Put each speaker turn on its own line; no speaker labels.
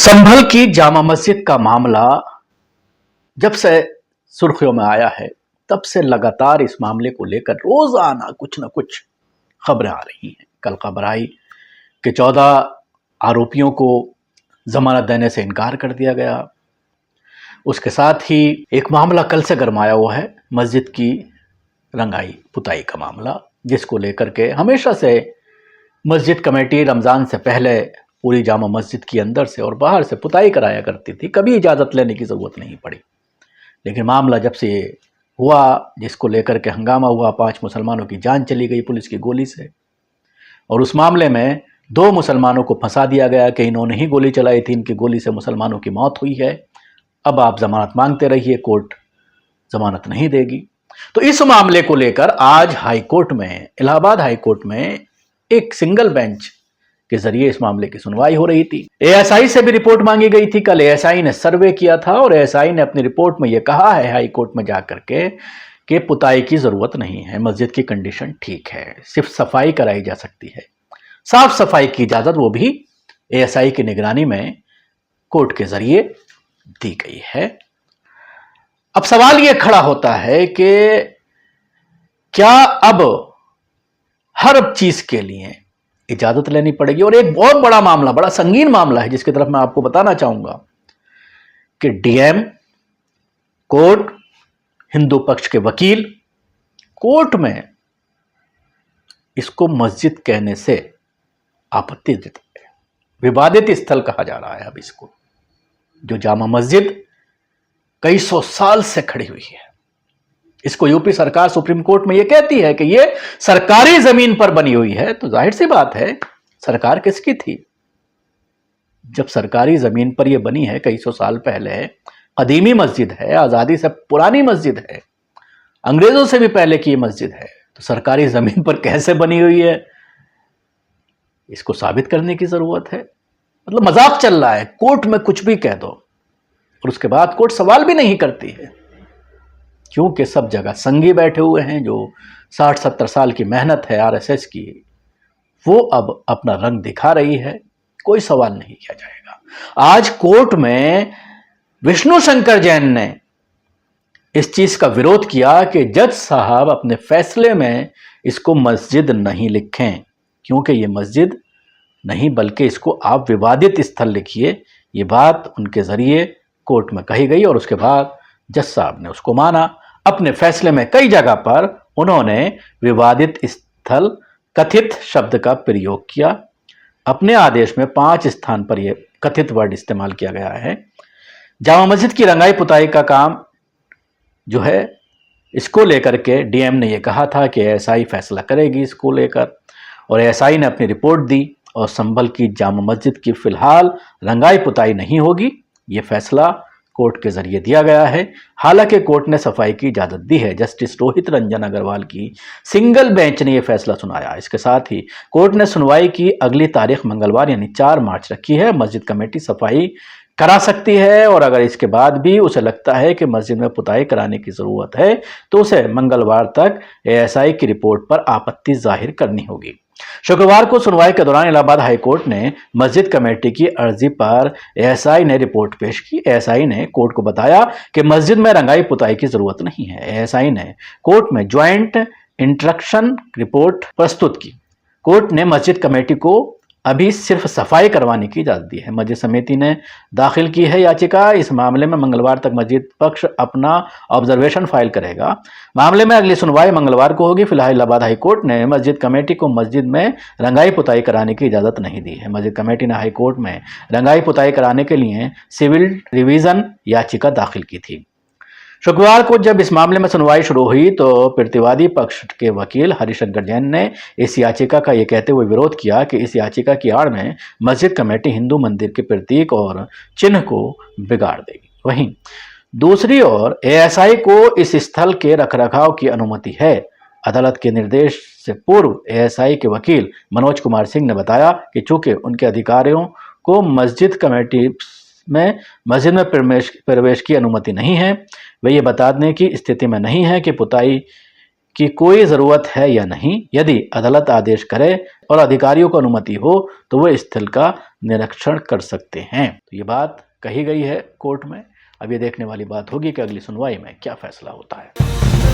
संभल की जामा मस्जिद का मामला जब से सुर्खियों में आया है तब से लगातार इस मामले को लेकर रोजाना कुछ न कुछ खबरें आ रही हैं। कल खबर आई कि 14 आरोपियों को जमानत देने से इनकार कर दिया गया। उसके साथ ही एक मामला कल से गरमाया हुआ है, मस्जिद की रंगाई पुताई का मामला, जिसको लेकर के हमेशा से मस्जिद कमेटी रमज़ान से पहले पूरी जामा मस्जिद की अंदर से और बाहर से पुताई कराया करती थी। कभी इजाज़त लेने की ज़रूरत नहीं पड़ी। लेकिन मामला जब से हुआ, जिसको लेकर के हंगामा हुआ, 5 मुसलमानों की जान चली गई पुलिस की गोली से, और उस मामले में 2 मुसलमानों को फंसा दिया गया कि इन्होंने ही गोली चलाई थी, इनकी गोली से मुसलमानों की मौत हुई है, अब आप ज़मानत मांगते रहिए, कोर्ट ज़मानत नहीं देगी। तो इस मामले को लेकर आज हाई कोर्ट में, इलाहाबाद हाई कोर्ट में एक सिंगल बेंच के जरिए इस मामले की सुनवाई हो रही थी। एएसआई से भी रिपोर्ट मांगी गई थी। कल एएसआई ने सर्वे किया था और एएसआई ने अपनी रिपोर्ट में यह कहा है हाई कोर्ट में जाकर के कि पुताई की जरूरत नहीं है, मस्जिद की कंडीशन ठीक है, सिर्फ सफाई कराई जा सकती है। साफ सफाई की इजाजत वो भी एएसआई की निगरानी में कोर्ट के जरिए दी गई है। अब सवाल यह खड़ा होता है कि क्या अब हर चीज के लिए इजाजत लेनी पड़ेगी? और एक बहुत बड़ा मामला, बड़ा संगीन मामला है जिसकी तरफ मैं आपको बताना चाहूंगा कि डीएम, कोर्ट, हिंदू पक्ष के वकील कोर्ट में इसको मस्जिद कहने से आपत्ति देते हैं। विवादित स्थल कहा जा रहा है अब इसको, जो जामा मस्जिद कई सौ साल से खड़ी हुई है। इसको यूपी सरकार सुप्रीम कोर्ट में यह कहती है कि यह सरकारी जमीन पर बनी हुई है। तो जाहिर सी बात है, सरकार किसकी थी? जब सरकारी जमीन पर यह बनी है, कई सौ साल पहले, कदीमी मस्जिद है, आजादी से पुरानी मस्जिद है, अंग्रेजों से भी पहले की मस्जिद है, तो सरकारी जमीन पर कैसे बनी हुई है, इसको साबित करने की जरूरत है। मतलब मजाक चल रहा है, कोर्ट में कुछ भी कह दो और उसके बाद कोर्ट सवाल भी नहीं करती है, क्योंकि सब जगह संगी बैठे हुए हैं। जो 60-70 साल की मेहनत है आरएसएस की, वो अब अपना रंग दिखा रही है, कोई सवाल नहीं किया जाएगा। आज कोर्ट में विष्णु शंकर जैन ने इस चीज का विरोध किया कि जज साहब अपने फैसले में इसको मस्जिद नहीं लिखें, क्योंकि ये मस्जिद नहीं बल्कि इसको आप विवादित स्थल लिखिए। ये बात उनके जरिए कोर्ट में कही गई और उसके बाद जज साहब ने उसको माना। अपने फैसले में कई जगह पर उन्होंने विवादित स्थल कथित शब्द का प्रयोग किया। अपने आदेश में 5 स्थान पर यह कथित वर्ड इस्तेमाल किया गया है। जामा मस्जिद की रंगाई पुताई का काम जो है, इसको लेकर के डीएम ने यह कहा था कि एएसआई फैसला करेगी इसको लेकर, और एएसआई ने अपनी रिपोर्ट दी और संभल की जामा मस्जिद की फिलहाल रंगाई पुताई नहीं होगी, यह फैसला कोर्ट के जरिए दिया गया है। हालांकि कोर्ट ने सफाई की इजाजत दी है। जस्टिस रोहित रंजन अग्रवाल की सिंगल बेंच ने यह फैसला सुनाया। इसके साथ ही कोर्ट ने सुनवाई की अगली तारीख मंगलवार यानी 4 मार्च रखी है। मस्जिद कमेटी सफाई करा सकती है और अगर इसके बाद भी उसे लगता है कि मस्जिद में पुताई कराने की जरूरत है तो उसे मंगलवार तक एएसआई की रिपोर्ट पर आपत्ति जाहिर करनी होगी। शुक्रवार को सुनवाई के दौरान इलाहाबाद हाई कोर्ट ने मस्जिद कमेटी की अर्जी पर एएसआई ने रिपोर्ट पेश की। एएसआई ने कोर्ट को बताया कि मस्जिद में रंगाई पुताई की जरूरत नहीं है। एएसआई ने कोर्ट में ज्वाइंट इंस्ट्रक्शन रिपोर्ट प्रस्तुत की। कोर्ट ने मस्जिद कमेटी को अभी सिर्फ सफाई करवाने की इजाजत दी है। मस्जिद समिति ने दाखिल की है याचिका। इस मामले में मंगलवार तक मस्जिद पक्ष अपना ऑब्जर्वेशन फाइल करेगा। मामले में अगली सुनवाई मंगलवार को होगी। फिलहाल इलाहाबाद हाई कोर्ट ने मस्जिद कमेटी को मस्जिद में रंगाई पुताई कराने की इजाजत नहीं दी है। मस्जिद कमेटी ने हाई कोर्ट में रंगाई पुताई कराने के लिए सिविल रिवीजन याचिका दाखिल की थी। शुक्रवार को जब इस मामले में सुनवाई शुरू हुई तो प्रतिवादी पक्ष के वकील हरिशंकर जैन ने इस याचिका का यह कहते हुए विरोध किया कि इस याचिका की आड़ में मस्जिद कमेटी हिंदू मंदिर के प्रतीक और चिन्ह को बिगाड़ देगी। वहीं दूसरी ओर एएसआई को इस स्थल के रखरखाव की अनुमति है। अदालत के निर्देश से पूर्व एएसआई के वकील मनोज कुमार सिंह ने बताया कि चूंकि उनके अधिकारियों को मस्जिद में प्रवेश की अनुमति नहीं है, वे ये बताने की स्थिति में नहीं है कि पुताई कि कोई ज़रूरत है या नहीं। यदि अदालत आदेश करे और अधिकारियों को अनुमति हो तो वह स्थल का निरीक्षण कर सकते हैं। तो ये बात कही गई है कोर्ट में। अब ये देखने वाली बात होगी कि अगली सुनवाई में क्या फैसला होता है।